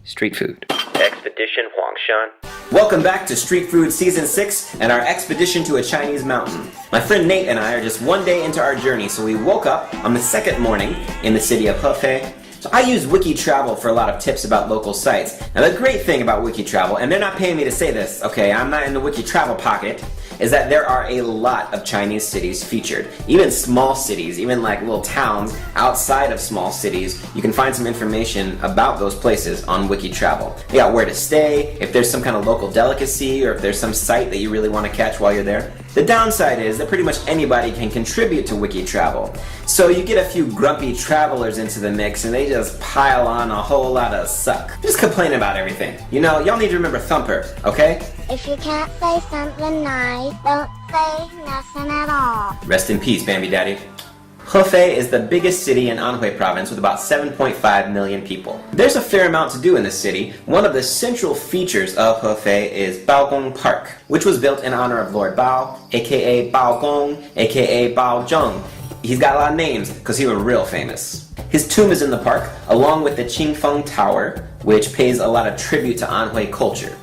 Street food. Expedition Huangshan. Welcome back to Street Food Season 6 and our expedition to a Chinese mountain. My friend Nate and I are just one day into our journey, so we woke up on the second morning in the city of Hefei. So I use Wiki Travel for a lot of tips about local sites. Now the great thing about Wiki Travel, and they're not paying me to say this, okay, I'm not in the Wiki Travel pocket, is that there are a lot of Chinese cities featured. Even small cities, even like little towns outside of small cities, you can find some information about those places on Wiki Travel. They got where to stay, if there's some kind of local delicacy, or if there's some site that you really want to catch while you're there. The downside is that pretty much anybody can contribute to Wiki Travel. So you get a few grumpy travelers into the mix and they just pile on a whole lot of suck. Just complain about everything. You know, y'all need to remember Thumper, okay? If you can't say something nice, don't say nothing at all. Rest in peace, Bambi Daddy. Hefei is the biggest city in Anhui province with about 7.5 million people. There's a fair amount to do in the city. One of the central features of Hefei is Baogong Park, which was built in honor of Lord Bao, aka Baogong, aka Baozheng. He's got a lot of names because he was real famous. His tomb is in the park, along with the Qingfeng Tower, which pays a lot of tribute to Anhui culture.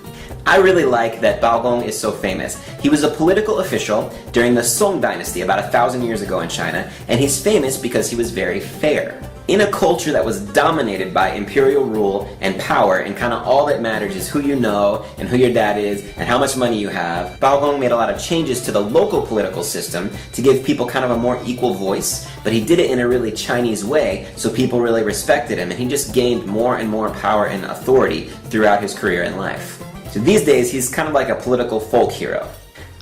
I really like that Baogong is so famous. He was a political official during the Song dynasty about 1,000 years ago in China, and he's famous because he was very fair. In a culture that was dominated by imperial rule and power, and kind of all that matters is who you know and who your dad is and how much money you have, Baogong made a lot of changes to the local political system to give people kind of a more equal voice, but he did it in a really Chinese way, so people really respected him, and he just gained more and more power and authority throughout his career in life. So these days, he's kind of like a political folk hero.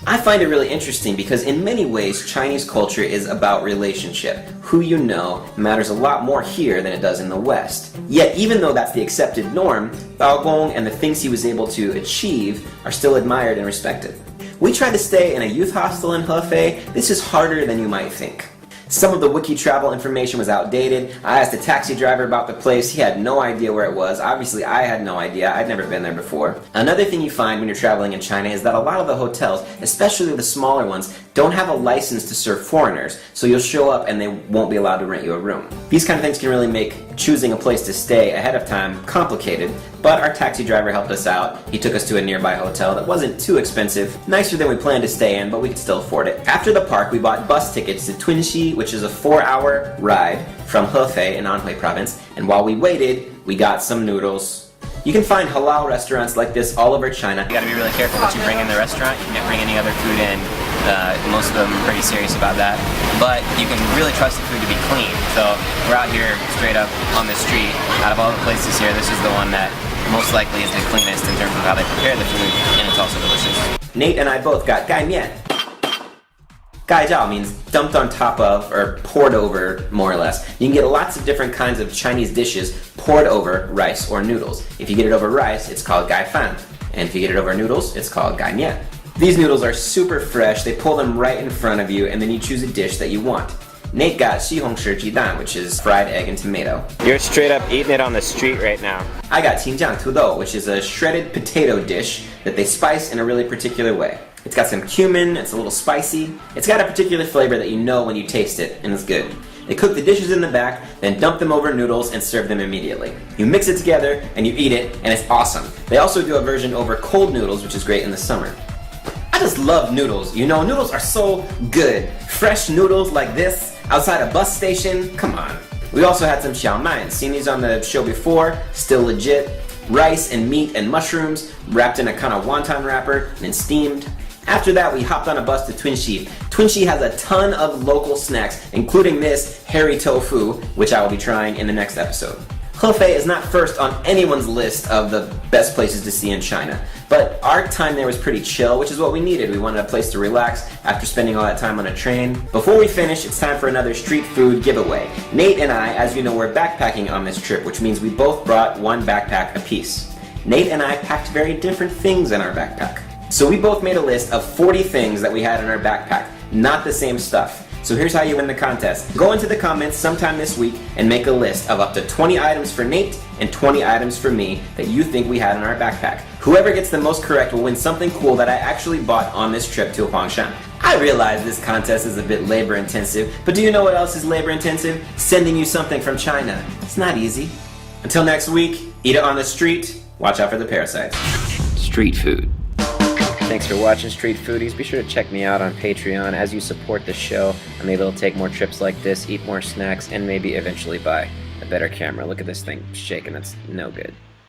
I find it really interesting because in many ways, Chinese culture is about relationship. Who you know matters a lot more here than it does in the West. Yet, even though that's the accepted norm, Baogong and the things he was able to achieve are still admired and respected. We tried to stay in a youth hostel in Hefei. This is harder than you might think. Some of the Wiki Travel information was outdated. I asked a taxi driver about the place. He had no idea where it was. Obviously, I had no idea. I'd never been there before. Another thing you find when you're traveling in China is that a lot of the hotels, especially the smaller ones, don't have a license to serve foreigners, so you'll show up and they won't be allowed to rent you a room. These kind of things can really make choosing a place to stay ahead of time complicated, but our taxi driver helped us out. He took us to a nearby hotel that wasn't too expensive, nicer than we planned to stay in, but we could still afford it. After the park, we bought bus tickets to Tunxi, which is a 4-hour ride from Hefei in Anhui province, and while we waited, we got some noodles. You can find halal restaurants like this all over China. You gotta be really careful what you bring in the restaurant. You can't bring any other food in. Most of them are pretty serious about that. But you can really trust the food to be clean. So we're out here straight up on the street. Out of all the places here, this is the one that most likely is the cleanest in terms of how they prepare the food, and it's also delicious. Nate and I both got gai mian. Gai jiao means dumped on top of, or poured over, more or less. You can get lots of different kinds of Chinese dishes poured over rice or noodles. If you get it over rice, it's called gai fan. And if you get it over noodles, it's called gai mian. These noodles are super fresh. They pull them right in front of you, and then you choose a dish that you want. Nate got xihongshi jidan, which is fried egg and tomato. You're straight up eating it on the street right now. I got qingjiang tudou, which is a shredded potato dish that they spice in a really particular way. It's got some cumin, it's a little spicy. It's got a particular flavor that you know when you taste it, and it's good. They cook the dishes in the back, then dump them over noodles and serve them immediately. You mix it together and you eat it, and it's awesome. They also do a version over cold noodles, which is great in the summer. I just love noodles. You know, noodles are so good. Fresh noodles like this outside a bus station, come on. We also had some xiao mai. Seen these on the show before, still legit. Rice and meat and mushrooms wrapped in a kind of wonton wrapper and then steamed. After that, we hopped on a bus to Tunxi. Tunxi has a ton of local snacks, including this hairy tofu, which I will be trying in the next episode. Hefei is not first on anyone's list of the best places to see in China, but our time there was pretty chill, which is what we needed. We wanted a place to relax after spending all that time on a train. Before we finish, it's time for another street food giveaway. Nate and I, as you know, we're backpacking on this trip, which means we both brought one backpack apiece. Nate and I packed very different things in our backpack. So we both made a list of 40 things that we had in our backpack, not the same stuff. So here's how you win the contest. Go into the comments sometime this week and make a list of up to 20 items for Nate and 20 items for me that you think we had in our backpack. Whoever gets the most correct will win something cool that I actually bought on this trip to Huangshan. I realize this contest is a bit labor intensive, but do you know what else is labor intensive? Sending you something from China. It's not easy. Until next week, eat it on the street. Watch out for the parasites. Street food. Thanks for watching Street Foodies. Be sure to check me out on Patreon. As you support the show, I'm able to take more trips like this, eat more snacks, and maybe eventually buy a better camera. Look at this thing shaking. That's no good.